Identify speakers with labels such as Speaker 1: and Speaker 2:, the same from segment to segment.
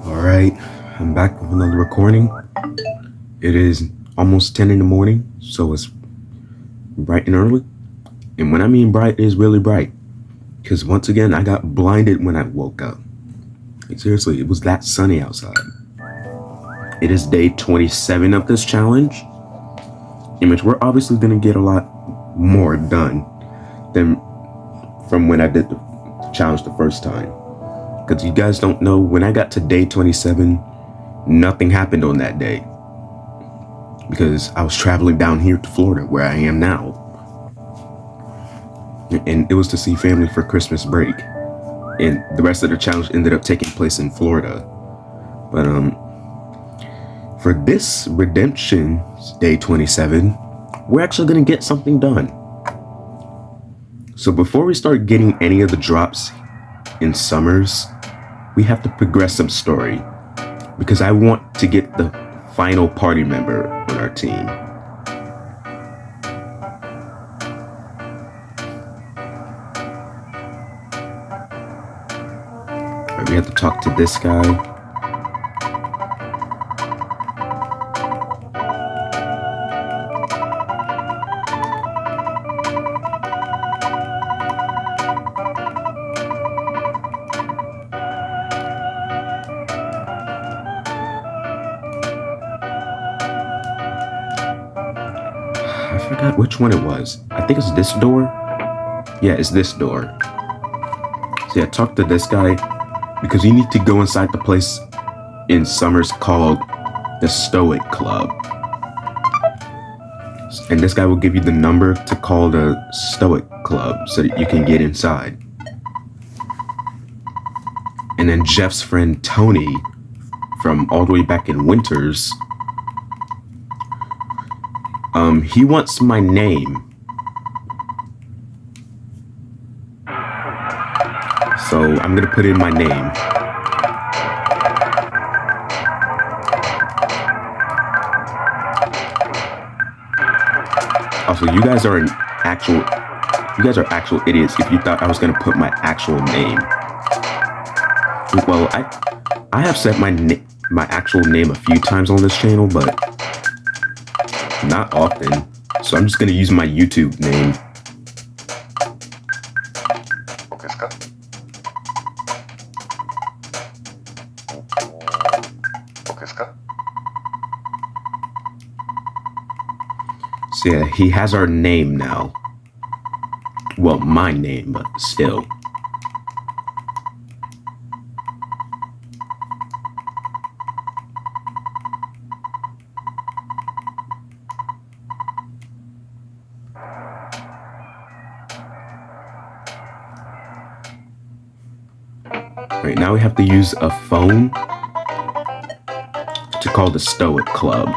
Speaker 1: Alright, I'm back with another recording. It is almost 10 in the morning, so it's bright and early. And when I mean bright, it is really bright. Because once again, I got blinded when I woke up. Like, seriously, it was that sunny outside. It is day 27 of this challenge, in which we're obviously going to get a lot more done than from when I did the challenge the first time. Because you guys don't know, when I got to day 27, nothing happened on that day. Because I was traveling down here to Florida, where I am now. And it was to see family for Christmas break. And the rest of the challenge ended up taking place in Florida. But for this redemption, day 27, we're actually going to get something done. So before we start getting any of the drops in Summers, we have to progress some story, because I want to get the final party member on our team. Right, we have to talk to this guy. I forgot which one it was. I think it's this door. Yeah, it's this door. So yeah, talk to this guy, because you need to go inside the place in Summers called the Stoic Club. And this guy will give you the number to call the Stoic Club so that you can get inside. And then Jeff's friend Tony, from all the way back in Winters, he wants my name. So I'm gonna put in my name. Also, you guys are actual idiots if you thought I was gonna put my actual name. Well, I have said my actual name a few times on this channel, but not often. So I'm just gonna use my YouTube name. So yeah, he has our name now. Well, my name, but still. Right, now we have to use a phone to call the Stoic Club.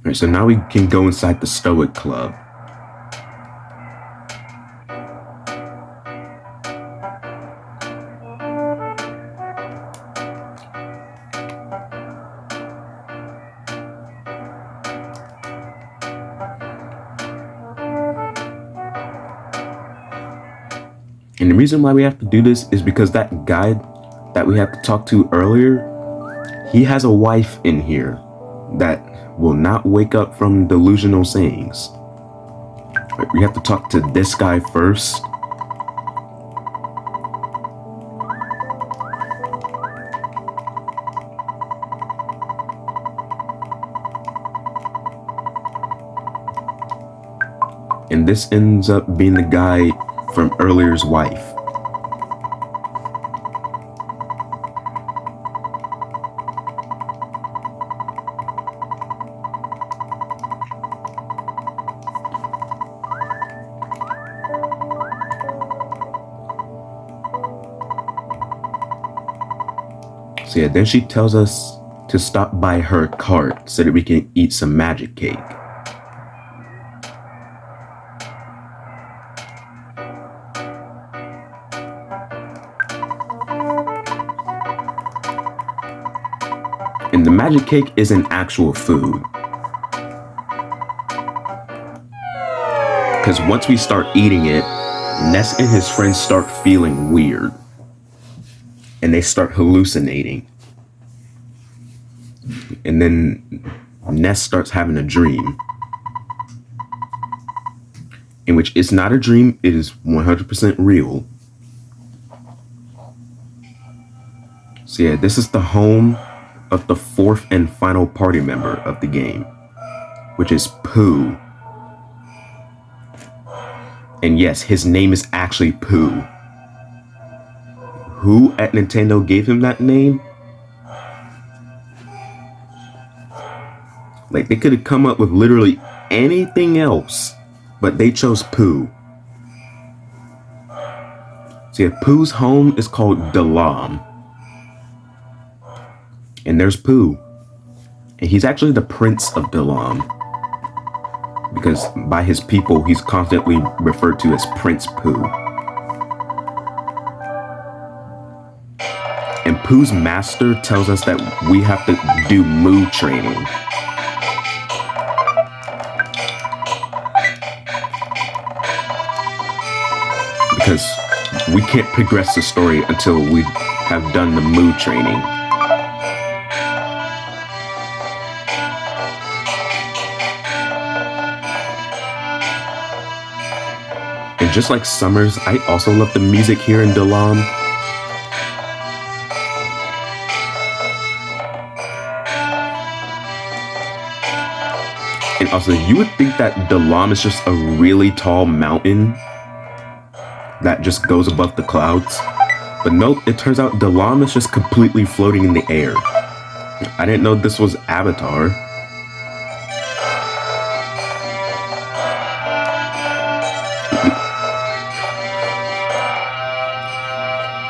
Speaker 1: Right, so now we can go inside the Stoic Club. And the reason why we have to do this is because that guy that we had to talk to earlier, he has a wife in here that will not wake up from delusional sayings. Right, we have to talk to this guy first. And this ends up being the guy from earlier's wife. So yeah, then she tells us to stop by her cart so that we can eat some magic cake. And the magic cake isn't actual food. because once we start eating it, Ness and his friends start feeling weird. And they start hallucinating. And then Ness starts having a dream. In which it's not a dream, it is 100% real. So yeah, this is the home of the fourth and final party member of the game, which is Pooh. And yes, his name is actually Pooh. Who at Nintendo gave him that name? Like, they could have come up with literally anything else, but they chose Pooh. So yeah, Pooh's home is called Dalam. And there's Pooh. And he's actually the Prince of Dalam. Because by his people, he's constantly referred to as Prince Pooh. And Pooh's master tells us that we have to do Moo training. Because we can't progress the story until we have done the Moo training. And just like Summers, I also love the music here in Dalam. And also, you would think that Dalam is just a really tall mountain that just goes above the clouds. But nope, it turns out Dalam is just completely floating in the air. I didn't know this was Avatar.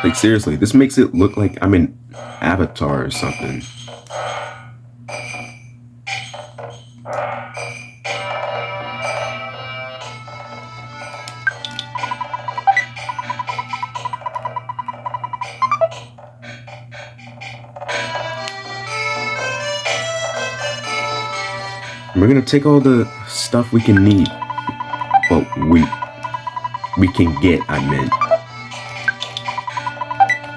Speaker 1: Like, seriously, this makes it look like I'm in Avatar or something. We're gonna take all the stuff we can need. Well, we can get, I meant.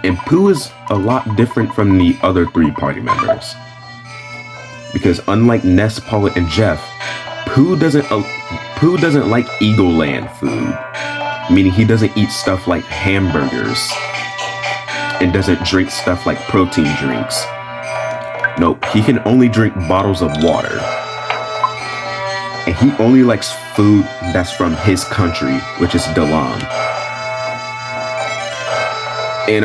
Speaker 1: And Pooh is a lot different from the other three party members. Because unlike Ness, Paula, and Jeff, Pooh doesn't like Eagle Land food. Meaning he doesn't eat stuff like hamburgers. And doesn't drink stuff like protein drinks. Nope, he can only drink bottles of water. And he only likes food that's from his country, which is Dalam. And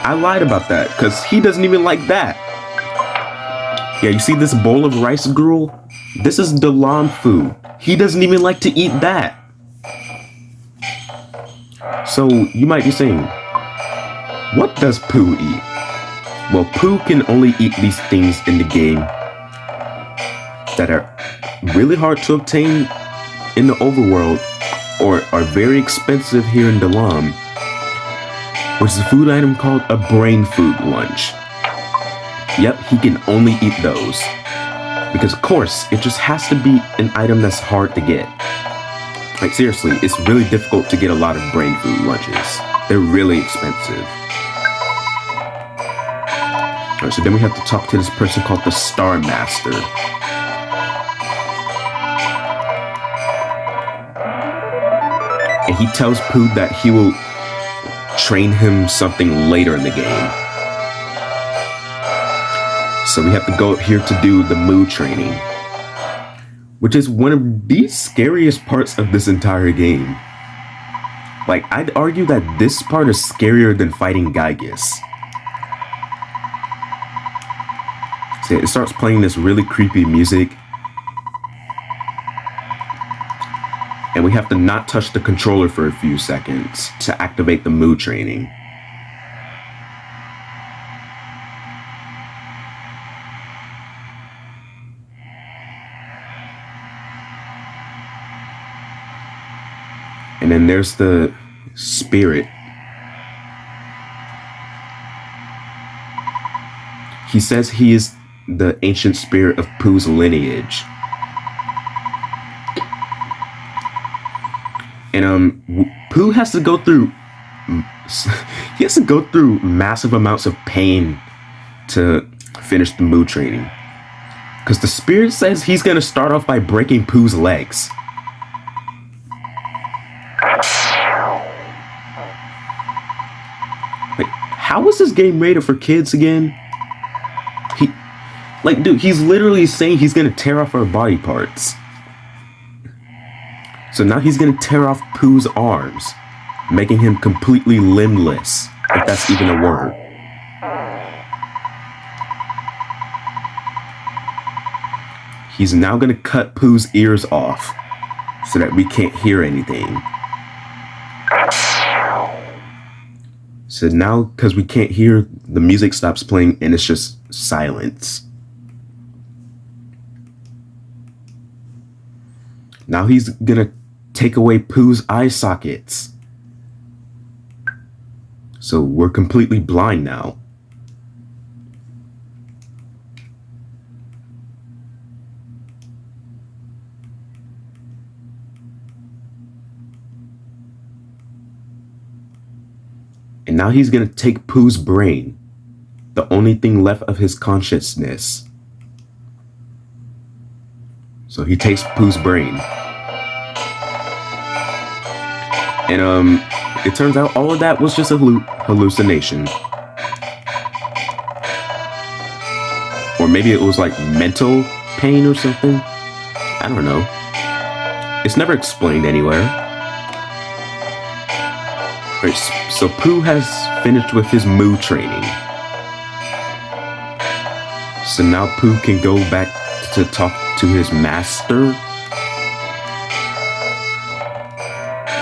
Speaker 1: I lied about that, because he doesn't even like that. Yeah, you see this bowl of rice gruel? This is Dalam food. He doesn't even like to eat that. So you might be saying, what does Pooh eat? Well, Pooh can only eat these things in the game that are really hard to obtain in the overworld or are very expensive here in Dalam, which is a food item called a brain food lunch. Yep, he can only eat those. Because of course, it just has to be an item that's hard to get. Like seriously, it's really difficult to get a lot of brain food lunches. They're really expensive. Alright, so then we have to talk to this person called the Star Master. And he tells Pooh that he will train him something later in the game. So we have to go up here to do the Moo training, which is one of the scariest parts of this entire game. Like, I'd argue that this part is scarier than fighting Gygus. So it starts playing this really creepy music. And we have to not touch the controller for a few seconds to activate the Moo training. And then there's the spirit. He says he is the ancient spirit of Pooh's lineage. And Pooh has to go through he has to go through massive amounts of pain to finish the Moo training. Because the spirit says he's gonna start off by breaking Pooh's legs. Like, how is this game rated for kids again? Dude, he's literally saying he's gonna tear off our body parts. So now he's gonna tear off Pooh's arms, making him completely limbless, if that's even a word. He's now gonna cut Pooh's ears off so that we can't hear anything. So now, because we can't hear, the music stops playing and it's just silence. Now he's gonna take away Pooh's eye sockets. So we're completely blind now. And now he's gonna take Pooh's brain, the only thing left of his consciousness. So he takes Pooh's brain. And it turns out all of that was just a hallucination. Or maybe it was like mental pain or something. I don't know. It's never explained anywhere. Right, so Pooh has finished with his Moo training. So now Pooh can go back to talk to his master.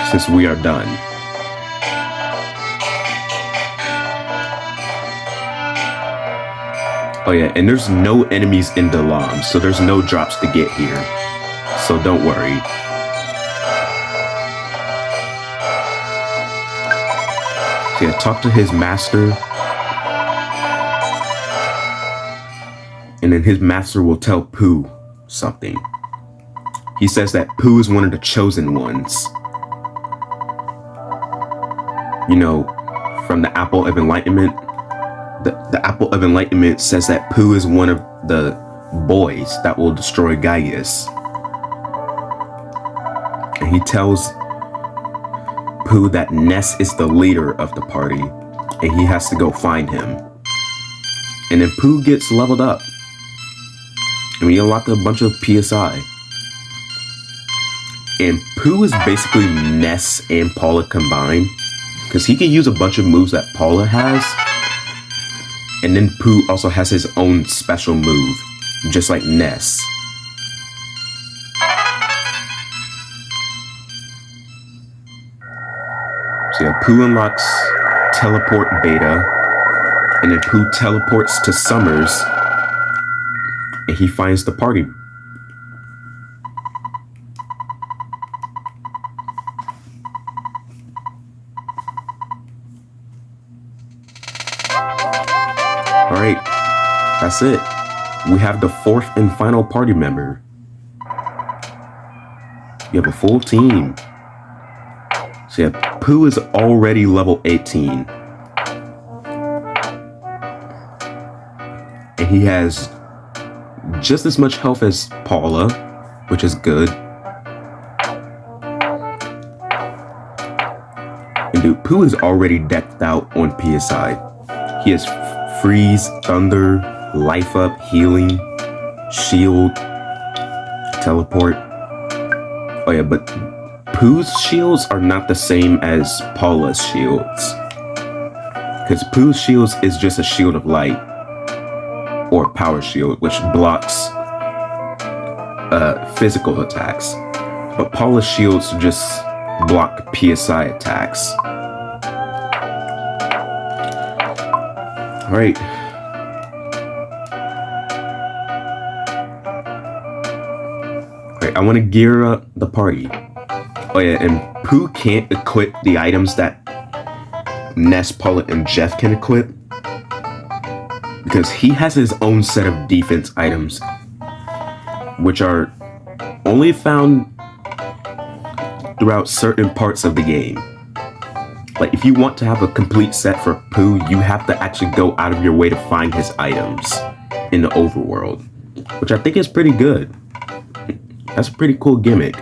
Speaker 1: Since we are done. Oh yeah, and there's no enemies in Dalam, so there's no drops to get here. So don't worry. So yeah, talk to his master. And then his master will tell Pooh something. He says that Pooh is one of the chosen ones. You know, from the Apple of Enlightenment. The Apple of Enlightenment says that Pooh is one of the boys that will destroy Gaius. And he tells Pooh that Ness is the leader of the party, and he has to go find him. And then Pooh gets leveled up. And we unlock a bunch of PSI. And Pooh is basically Ness and Paula combined. Because he can use a bunch of moves that Paula has. And then Pooh also has his own special move. Just like Ness. So yeah, Pooh unlocks Teleport Beta. And then Pooh teleports to Summers. And he finds the party. Alright, that's it. We have the fourth and final party member. You have a full team. So yeah, Pooh is already level 18. And he has just as much health as Paula, which is good. And dude, Pooh is already decked out on PSI. He has Freeze, Thunder, Life Up, Healing, Shield, Teleport. Oh yeah, but Pooh's shields are not the same as Paula's shields. Because Pooh's shields is just a shield of light. Or power shield, which blocks physical attacks. But Paula's shields just block PSI attacks. Alright. Alright, I want to gear up the party. Oh yeah, and Pooh can't equip the items that Ness, Paula, and Jeff can equip. Because he has his own set of defense items, which are only found throughout certain parts of the game. Like, if you want to have a complete set for Pooh, you have to actually go out of your way to find his items in the overworld, which I think is pretty good. That's a pretty cool gimmick.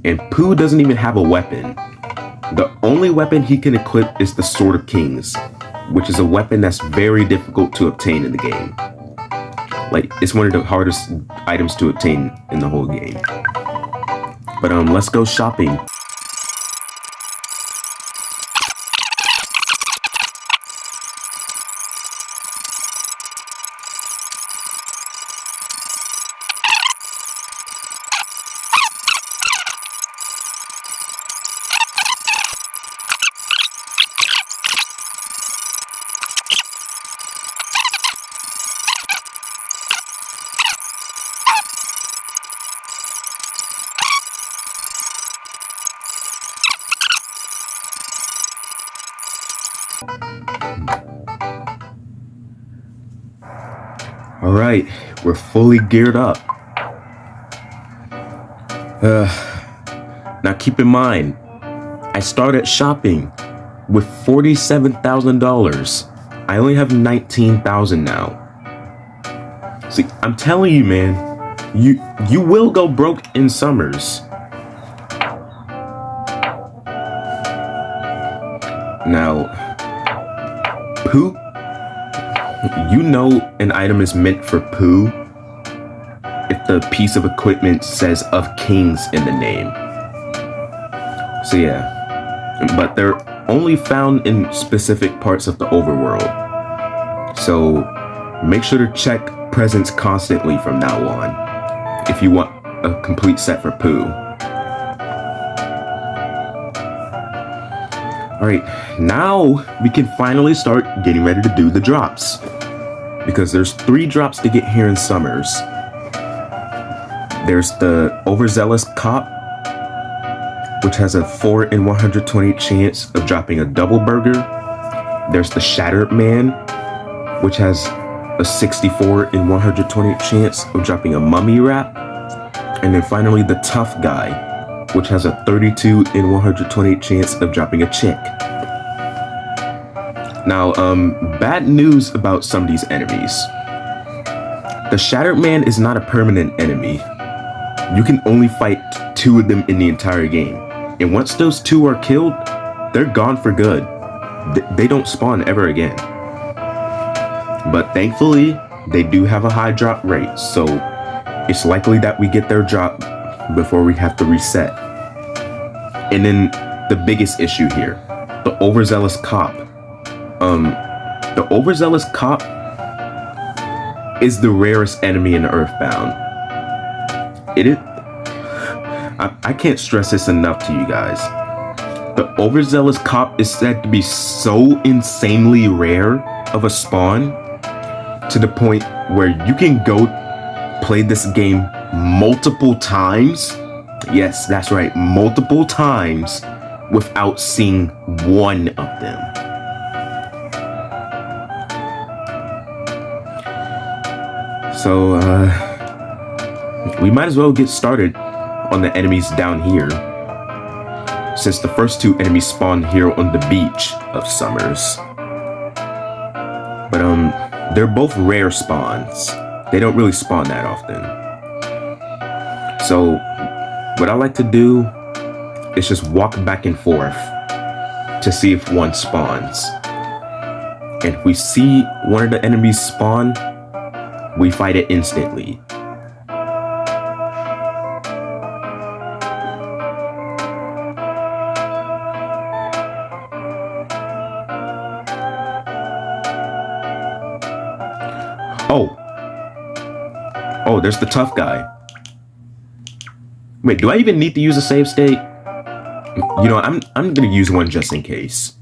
Speaker 1: And Pooh doesn't even have a weapon. The only weapon he can equip is the Sword of Kings, which is a weapon that's very difficult to obtain in the game. Like, it's one of the hardest items to obtain in the whole game. But let's go shopping. All right, we're fully geared up. Now keep in mind, I started shopping with $47,000. I only have $19,000 now. See, I'm telling you, man, you will go broke in summers. Now, Pooh, you know an item is meant for Pooh if the piece of equipment says of Kings in the name. So yeah, but they're only found in specific parts of the overworld. So make sure to check presents constantly from now on if you want a complete set for Pooh. Alright, now we can finally start getting ready to do the drops. Because there's 3 drops to get here in Summers. There's the Overzealous Cop, which has a 4 in 120 chance of dropping a double burger. There's the Shattered Man, which has a 64 in 120 chance of dropping a mummy wrap. And then finally the Tough Guy, which has a 32 in 120 chance of dropping a chick. Now, bad news about some of these enemies. The Shattered Man is not a permanent enemy. You can only fight 2 of them in the entire game. And once those 2 are killed, they're gone for good. They don't spawn ever again. But thankfully, they do have a high drop rate, so it's likely that we get their drop before we have to reset. And then the biggest issue here, the Overzealous Cop. The Overzealous Cop is the rarest enemy in EarthBound. I can't stress this enough to you guys. The Overzealous Cop is said to be so insanely rare of a spawn to the point where you can go play this game multiple times. Yes, that's right, multiple times without seeing one of them. So, we might as well get started on the enemies down here, since the first 2 enemies spawn here on the beach of Summers. But, they're both rare spawns. They don't really spawn that often. So, what I like to do is just walk back and forth to see if one spawns. And if we see one of the enemies spawn, we fight it instantly. Oh, there's the Tough Guy. Wait, do I even need to use a save state? You know, I'm gonna use one just in case.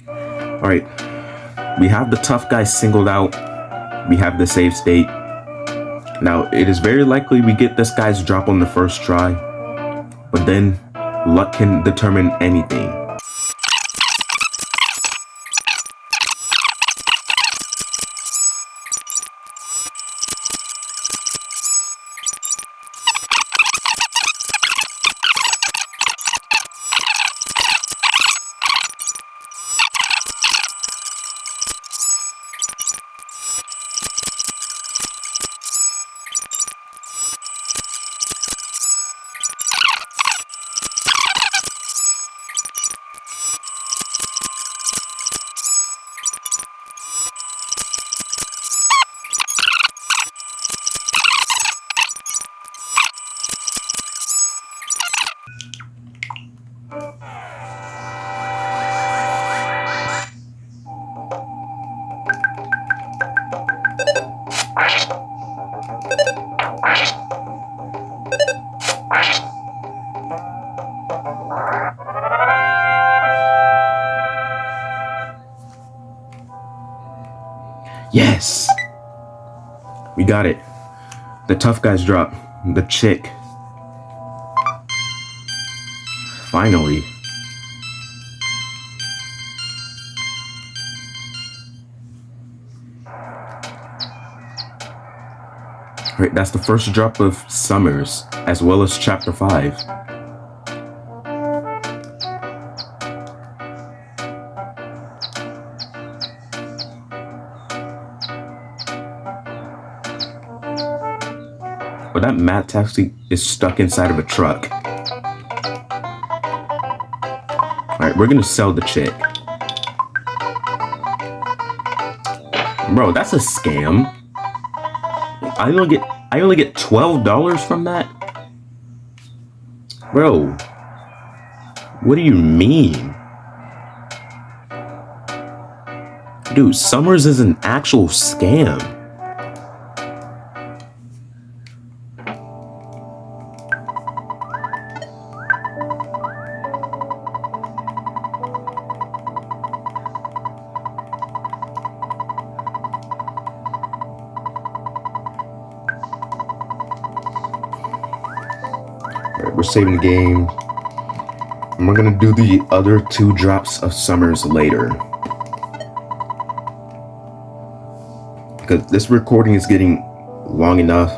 Speaker 1: Alright. We have the Tough Guy singled out. We have the save state. Now, it is very likely we get this guy's drop on the first try, but then luck can determine anything. Yes! We got it. The tough guys drop. The chick. Finally. Alright, that's the first drop of Summers, as well as Chapter 5. But that Matt taxi is stuck inside of a truck. Alright, we're gonna sell the chick. Bro, that's a scam. I only get $12 from that? Bro, what do you mean? Dude, Summers is an actual scam. Alright, we're saving the game. And we're gonna do the other 2 drops of Summers later. Because this recording is getting long enough.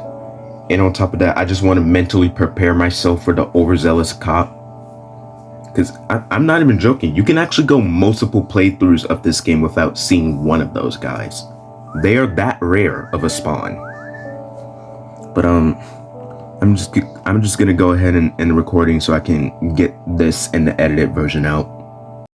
Speaker 1: And on top of that, I just want to mentally prepare myself for the overzealous cop. Because I'm not even joking. You can actually go multiple playthroughs of this game without seeing one of those guys. They are that rare of a spawn. But I'm just gonna go ahead and end the recording so I can get this and the edited version out.